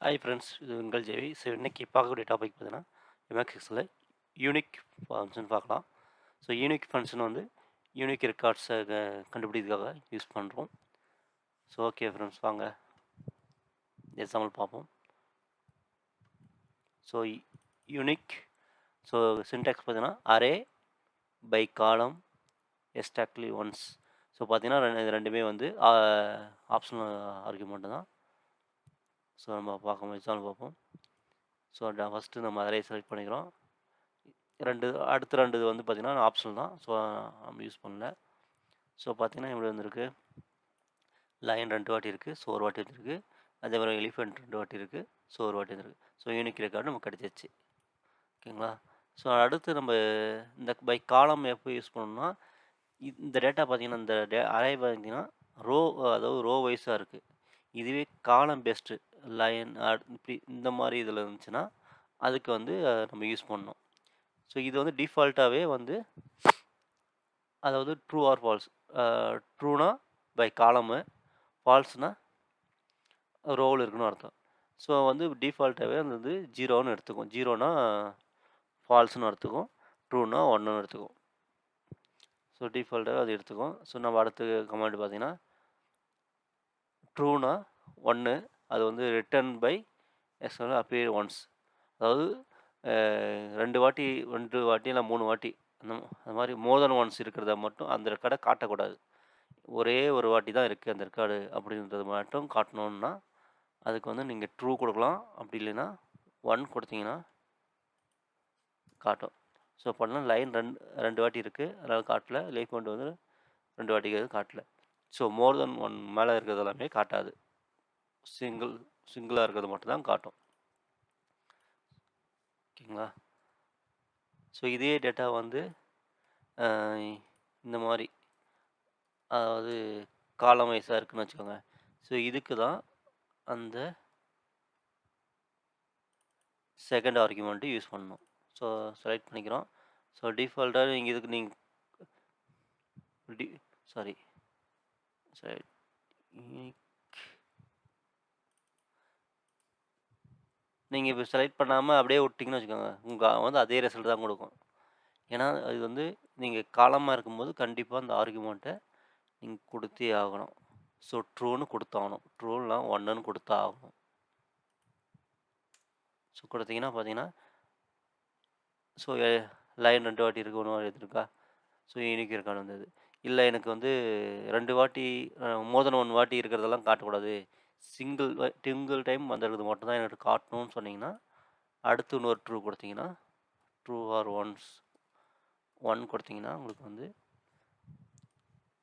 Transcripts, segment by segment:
Hi friends, இது உங்கள் ஜெவி. So இன்றைக்கி பார்க்கக்கூடிய டாபிக் பார்த்தீங்கன்னா எம்எக்ஸில் யூனிக் ஃபங்க்ஷன் பார்க்கலாம். ஸோ யூனிக் ஃபங்க்ஷன் வந்து யூனிக் ரெக்கார்ட்ஸை கண்டுபிடிக்கிறதுக்காக யூஸ் பண்ணுறோம். ஸோ ஓகே ஃப்ரெண்ட்ஸ், வாங்க எக்ஸாம்பிள் பார்ப்போம். ஸோ யூனிக், ஸோ சின்டாக்ஸ் பார்த்தீங்கன்னா அரே பை காலம் எஸ்டாக்லி ஒன்ஸ். ஸோ பார்த்தீங்கன்னா இது ரெண்டுமே வந்து ஆப்ஷனல் ஆர்குமெண்ட் தான். ஸோ நம்ம எக்ஸாம்பிள் பார்ப்போம். ஸோ ஃபஸ்ட்டு நம்ம அரே செலக்ட் பண்ணிக்கிறோம். அடுத்த ரெண்டு வந்து பார்த்திங்கன்னா ஆப்ஷனல் தான். ஸோ நம்ம யூஸ் பண்ணல. ஸோ பார்த்திங்கன்னா இப்படி வந்துருக்கு, லைன் 2 வாட்டி இருக்குது, ஸோ ஒரு வாட்டி வந்துருக்கு. அதே மாதிரி எலிஃபெண்ட் 2 வாட்டி இருக்குது, ஸோ ஒரு வாட்டி வந்துருக்கு. ஸோ யூனிக் ரெக்கார்டு நமக்கு கிடச்சிருச்சு. ஓகேங்களா? ஸோ அடுத்து நம்ம இந்த பை காலம் எப்போ யூஸ் பண்ணணும்னா, இந்த டேட்டா பார்த்திங்கன்னா இந்த அரே பார்த்திங்கன்னா அதாவது ரோ வைஸாக இருக்குது. இதுவே காலம் பெஸ்ட்டு லைன் இப்படி இந்த மாதிரி இதில் இருந்துச்சுன்னா அதுக்கு வந்து நம்ம யூஸ் பண்ணணும். ஸோ இது வந்து டிஃபால்ட்டாகவே வந்து அதாவது ட்ரூ ஆர் ஃபால்ஸ். ட்ரூனா பை காலமு, ஃபால்ஸ்னால் ரோவில் இருக்குன்னு அர்த்தம். ஸோ வந்து டிஃபால்ட்டாகவே அது வந்து 0ன்னு எடுத்துக்கும். 0னா ஃபால்ஸ்னு எடுத்துக்கும், ட்ரூனா 1ன்னு எடுத்துக்கும். ஸோ டிஃபால்ட்டாகவே அது எடுத்துக்கும். ஸோ நம்ம அடுத்த கமாண்ட் பார்த்தீங்கன்னா ட்ரூனா 1, அது வந்து return by external appear once. அதாவது 2 வாட்டி இல்லை 3 வாட்டி அந்த மாதிரி மோர் தென் ஒன்ஸ் இருக்கிறத மட்டும் அந்த ரெக்கார்டை காட்டக்கூடாது. ஒரே ஒரு வாட்டி தான் இருக்குது அந்த ரெக்கார்டு அப்படின்றது மட்டும் காட்டணுன்னா அதுக்கு வந்து நீங்கள் ட்ரூ கொடுக்கலாம். அப்படி இல்லைன்னா 1 கொடுத்தீங்கன்னா காட்டும். ஸோ பண்ணால் லைன் ரெண்டு வாட்டி இருக்குது, அதனால் காட்டல. லைஃப் கொண்டு வந்து 2 வாட்டிக்கு காட்டல. ஸோ மோர் தென் 1 மேலே இருக்கிறது எல்லாமே காட்டாது. சிங்கிளாக இருக்கிறது மட்டும் தான் காட்டும். ஓகேங்களா? ஸோ இதே டேட்டா வந்து இந்த மாதிரி அதாவது காலம் வைஸாக இருக்குதுன்னு வச்சுக்கோங்க. ஸோ இதுக்கு தான் அந்த செகண்ட் ஆர்குமெண்ட்டு யூஸ் பண்ணணும். ஸோ செலக்ட் பண்ணிக்கிறோம். ஸோ டிஃபால்ட்டாக நீங்கள் இதுக்கு நீங்கள் இப்போ செலக்ட் பண்ணாமல் அப்படியே விட்டிங்கன்னு வச்சுக்கோங்க, உங்கள் வந்து அதே ரிசல்ட் தான் கொடுக்கும். ஏன்னா அது வந்து நீங்கள் காலமாக இருக்கும்போது கண்டிப்பாக அந்த ஆர்குமெண்ட்டை நீங்கள் கொடுத்தே ஆகணும். ஸோ ட்ரூன்னு கொடுத்தாகணும், ட்ரூலாம் 1ன்னு கொடுத்தா ஆகணும். ஸோ கொடுத்தீங்கன்னா பார்த்தீங்கன்னா ஸோ லைன் 2 வாட்டி இருக்குது, 1 வாட்டி இருக்கா. ஸோ யூனிக் ரெக்கார்டு வந்தது. இல்லை எனக்கு வந்து 2 வாட்டி மோர் தென் 1 வாட்டி இருக்கிறதெல்லாம் காட்டக்கூடாது, சிங்கிள் டைம் வந்துடுறது மட்டும் தான் எனக்கு காட்டணும்னு சொன்னீங்கன்னா அடுத்து இன்னொரு ட்ரூ கொடுத்தீங்கன்னா ட்ரூ ஆர் 1 கொடுத்தீங்கன்னா உங்களுக்கு வந்து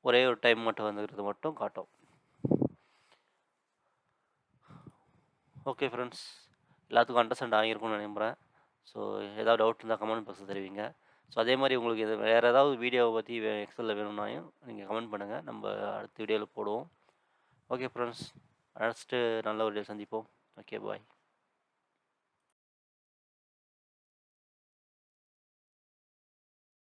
ஒரே ஒரு டைம் மட்டும் வந்துக்கிறது மட்டும் காட்டும். ஓகே ஃப்ரெண்ட்ஸ், எல்லாத்துக்கும் அண்டர்ஸ்டாண்ட் ஆகியிருக்கும்னு நம்புகிறேன். ஸோ ஏதாவது டவுட் இருந்தால் கமெண்ட் பாக்ஸில் தெரிவிங்க. ஸோ அதே மாதிரி உங்களுக்கு வேறு ஏதாவது வீடியோவை பற்றி எக்ஸலில் வேணும்னாயும் நீங்கள் கமெண்ட் பண்ணுங்கள், நம்ம அடுத்த வீடியோவில் போடுவோம். ஓகே ஃப்ரெண்ட்ஸ், அடுத்து நல்ல ஒரு சந்திப்போம். ஓகே, பாய்.